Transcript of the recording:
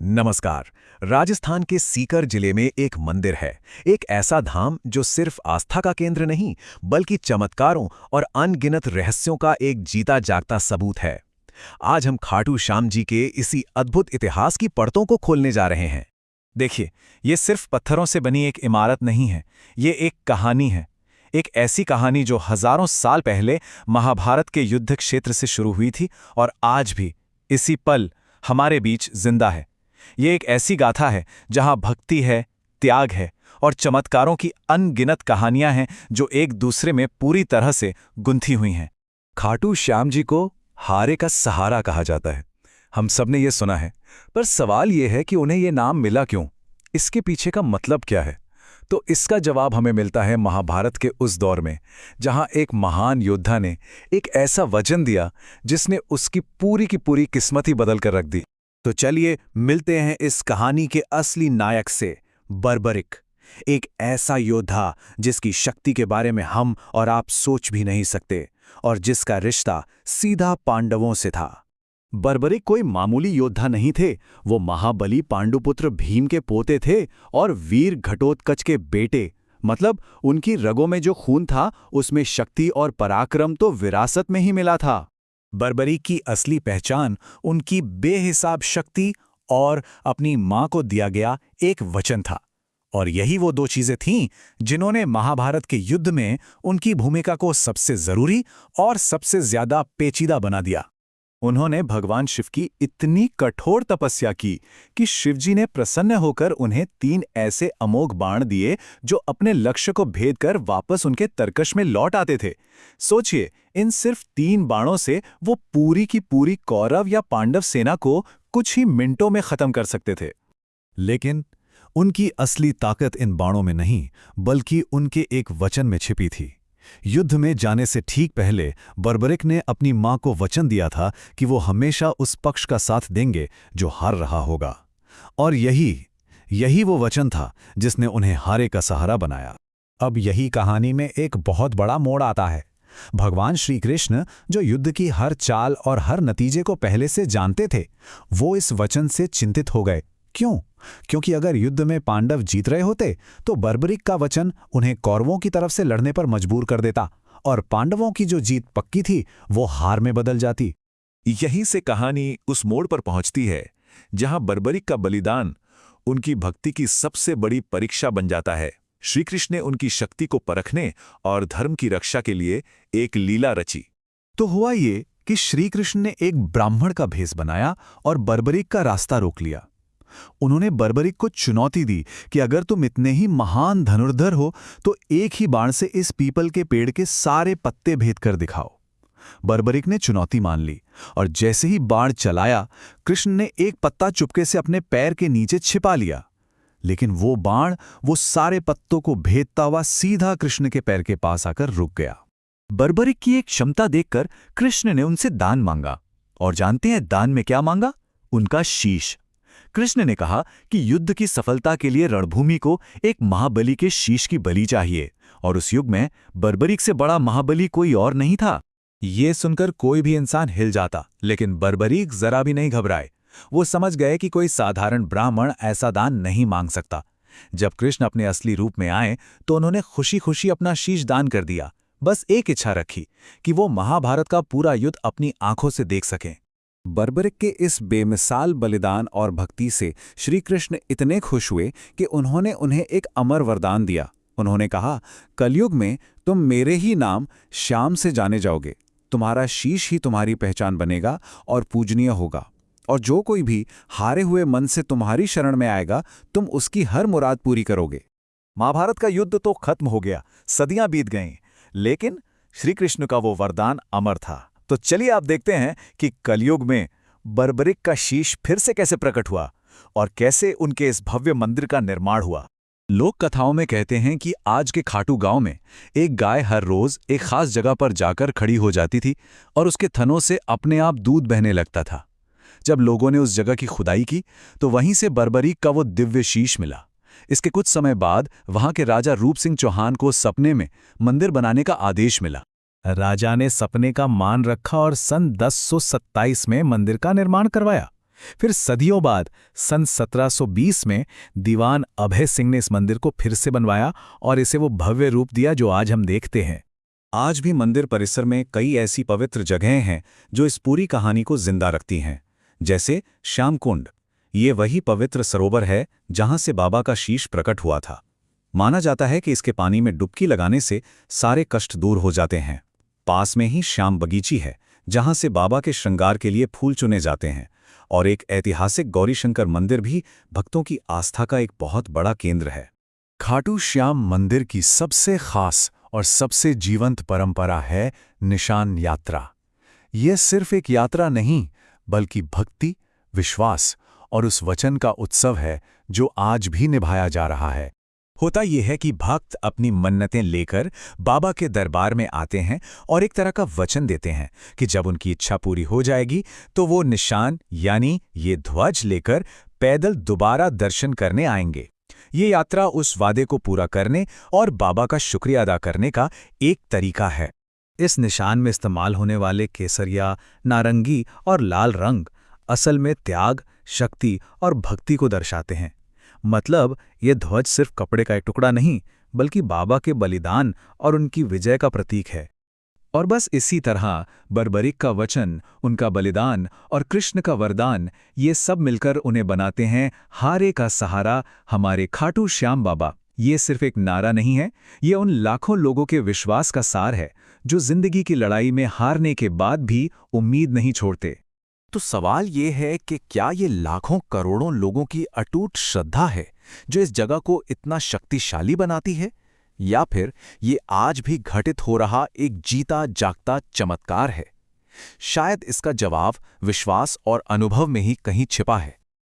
नमस्कार। राजस्थान के सीकर जिले में एक मंदिर है। एक ऐसा धाम जो सिर्फ आस्था का केंद्र नहीं बल्कि चमत्कारों और अनगिनत रहस्यों का एक जीता जागता सबूत है। आज हम खाटू श्याम जी के इसी अद्भुत इतिहास की परतों को खोलने जा रहे हैं। देखिए, ये सिर्फ पत्थरों से बनी एक इमारत नहीं है, ये एक कहानी है। एक ऐसी कहानी जो हजारों साल पहले महाभारत के युद्ध क्षेत्र से शुरू हुई थी और आज भी इसी पल हमारे बीच जिंदा है। ये एक ऐसी गाथा है जहां भक्ति है, त्याग है और चमत्कारों की अनगिनत कहानियां हैं जो एक दूसरे में पूरी तरह से गुंथी हुई हैं। खाटू श्याम जी को हारे का सहारा कहा जाता है। हम सब ने ये सुना है, पर सवाल ये है कि उन्हें ये नाम मिला क्यों? इसके पीछे का मतलब क्या है? तो इसका जवाब हमें मिलता है महाभारत के उस दौर में, जहां एक महान योद्धा ने एक ऐसा वचन दिया जिसने उसकी पूरी की पूरी किस्मत ही बदल कर रख दी। तो चलिए मिलते हैं इस कहानी के असली नायक से, बर्बरिक। एक ऐसा योद्धा जिसकी शक्ति के बारे में हम और आप सोच भी नहीं सकते और जिसका रिश्ता सीधा पांडवों से था। बर्बरिक कोई मामूली योद्धा नहीं थे, वो महाबली पांडुपुत्र भीम के पोते थे और वीर घटोत्कच के बेटे। मतलब उनकी रगों में जो खून था उसमें शक्ति और पराक्रम तो विरासत में ही मिला था। बर्बरिक की असली पहचान उनकी बेहिसाब शक्ति और अपनी मां को दिया गया एक वचन था। और यही वो दो चीजें थीं जिन्होंने महाभारत के युद्ध में उनकी भूमिका को सबसे जरूरी और सबसे ज्यादा पेचीदा बना दिया। उन्होंने भगवान शिव की इतनी कठोर तपस्या की कि शिवजी ने प्रसन्न होकर उन्हें 3 ऐसे अमोघ बाण दिए जो अपने लक्ष्य को भेद कर वापस उनके तरकश में लौट आते थे। सोचिए, इन सिर्फ 3 बाणों से वो पूरी की पूरी कौरव या पांडव सेना को कुछ ही मिनटों में खत्म कर सकते थे। लेकिन उनकी असली ताकत इन बाणों में नहीं बल्कि उनके एक वचन में छिपी थी। युद्ध में जाने से ठीक पहले बर्बरिक ने अपनी मां को वचन दिया था कि वो हमेशा उस पक्ष का साथ देंगे जो हार रहा होगा। और यही वो वचन था जिसने उन्हें हारे का सहारा बनाया। अब यही कहानी में एक बहुत बड़ा मोड़ आता है। भगवान श्री कृष्ण, जो युद्ध की हर चाल और हर नतीजे को पहले से जानते थे, वो इस वचन से चिंतित हो गए। क्यों? क्योंकि अगर युद्ध में पांडव जीत रहे होते तो बर्बरिक का वचन उन्हें कौरवों की तरफ से लड़ने पर मजबूर कर देता और पांडवों की जो जीत पक्की थी वो हार में बदल जाती। यहीं से कहानी उस मोड़ पर पहुंचती है जहां बर्बरिक का बलिदान उनकी भक्ति की सबसे बड़ी परीक्षा बन जाता है। श्री कृष्ण ने उनकी शक्ति को परखने और धर्म की रक्षा के लिए एक लीला रची। तो हुआ ये कि श्री कृष्ण ने एक ब्राह्मण का भेष बनाया और बर्बरिक का रास्ता रोक लिया। उन्होंने बर्बरिक को चुनौती दी कि अगर तुम इतने ही महान धनुर्धर हो तो एक ही बाण से इस पीपल के पेड़ के सारे पत्ते भेद कर दिखाओ। बर्बरिक ने चुनौती मान ली और जैसे ही बाण चलाया, कृष्ण ने एक पत्ता चुपके से अपने पैर के नीचे छिपा लिया। लेकिन वो बाण वो सारे पत्तों को भेदता हुआ सीधा कृष्ण के पैर के पास आकर रुक गया। बर्बरिक की एक क्षमता देखकर कृष्ण ने उनसे दान मांगा। और जानते हैं दान में क्या मांगा? उनका शीश। कृष्ण ने कहा कि युद्ध की सफलता के लिए रणभूमि को एक महाबली के शीश की बलि चाहिए, और उस युग में बर्बरिक से बड़ा महाबली कोई और नहीं था। ये सुनकर कोई भी इंसान हिल जाता, लेकिन बर्बरिक जरा भी नहीं घबराए। वो समझ गए कि कोई साधारण ब्राह्मण ऐसा दान नहीं मांग सकता। जब कृष्ण अपने असली रूप में आए तो उन्होंने खुशी खुशी अपना शीश दान कर दिया। बस एक इच्छा रखी कि वो महाभारत का पूरा युद्ध अपनी आंखों से देख सकें। बर्बरिक के इस बेमिसाल बलिदान और भक्ति से श्री कृष्ण इतने खुश हुए कि उन्होंने उन्हें एक अमर वरदान दिया। उन्होंने कहा, कलयुग में तुम मेरे ही नाम श्याम से जाने जाओगे। तुम्हारा शीश ही तुम्हारी पहचान बनेगा और पूजनीय होगा। और जो कोई भी हारे हुए मन से तुम्हारी शरण में आएगा, तुम उसकी हर मुराद पूरी करोगे। महाभारत का युद्ध तो खत्म हो गया, सदियां बीत गईं, लेकिन श्री कृष्ण का वो वरदान अमर था। तो चलिए आप देखते हैं कि कलयुग में बर्बरिक का शीश फिर से कैसे प्रकट हुआ और कैसे उनके इस भव्य मंदिर का निर्माण हुआ। लोक कथाओं में कहते हैं कि आज के खाटू गांव में एक गाय हर रोज एक खास जगह पर जाकर खड़ी हो जाती थी और उसके थनों से अपने आप दूध बहने लगता था। जब लोगों ने उस जगह की खुदाई की तो वहीं से बर्बरिक का वो दिव्य शीश मिला। इसके कुछ समय बाद वहां के राजा रूप सिंह चौहान को सपने में मंदिर बनाने का आदेश मिला। राजा ने सपने का मान रखा और सन 1027 में मंदिर का निर्माण करवाया। फिर सदियों बाद सन 1720 में दीवान अभय सिंह ने इस मंदिर को फिर से बनवाया और इसे वो भव्य रूप दिया जो आज हम देखते हैं। आज भी मंदिर परिसर में कई ऐसी पवित्र जगहें हैं जो इस पूरी कहानी को जिंदा रखती हैं। जैसे श्याम कुंड, ये वही पवित्र सरोवर है जहां से बाबा का शीश प्रकट हुआ था। माना जाता है कि इसके पानी में डुबकी लगाने से सारे कष्ट दूर हो जाते हैं। पास में ही श्याम बगीची है जहां से बाबा के श्रृंगार के लिए फूल चुने जाते हैं। और एक ऐतिहासिक गौरीशंकर मंदिर भी भक्तों की आस्था का एक बहुत बड़ा केंद्र है। खाटू श्याम मंदिर की सबसे खास और सबसे जीवंत परंपरा है निशान यात्रा। ये सिर्फ एक यात्रा नहीं, बल्कि भक्ति, विश्वास और उस वचन का उत्सव है जो आज भी निभाया जा रहा है। होता यह है कि भक्त अपनी मन्नतें लेकर बाबा के दरबार में आते हैं और एक तरह का वचन देते हैं कि जब उनकी इच्छा पूरी हो जाएगी तो वो निशान यानी ये ध्वज लेकर पैदल दोबारा दर्शन करने आएंगे। ये यात्रा उस वादे को पूरा करने और बाबा का शुक्रिया अदा करने का एक तरीका है। इस निशान में इस्तेमाल होने वाले केसरिया, नारंगी और लाल रंग असल में त्याग, शक्ति और भक्ति को दर्शाते हैं। मतलब ये ध्वज सिर्फ कपड़े का एक टुकड़ा नहीं, बल्कि बाबा के बलिदान और उनकी विजय का प्रतीक है। और बस इसी तरह बर्बरिक का वचन, उनका बलिदान और कृष्ण का वरदान, ये सब मिलकर उन्हें बनाते हैं हारे का सहारा, हमारे खाटू श्याम बाबा। ये सिर्फ एक नारा नहीं है, ये उन लाखों लोगों के विश्वास का सार है जो जिंदगी की लड़ाई में हारने के बाद भी उम्मीद नहीं छोड़ते। तो सवाल ये है कि क्या ये लाखों करोड़ों लोगों की अटूट श्रद्धा है जो इस जगह को इतना शक्तिशाली बनाती है, या फिर ये आज भी घटित हो रहा एक जीता जागता चमत्कार है? शायद इसका जवाब विश्वास और अनुभव में ही कहीं छिपा है।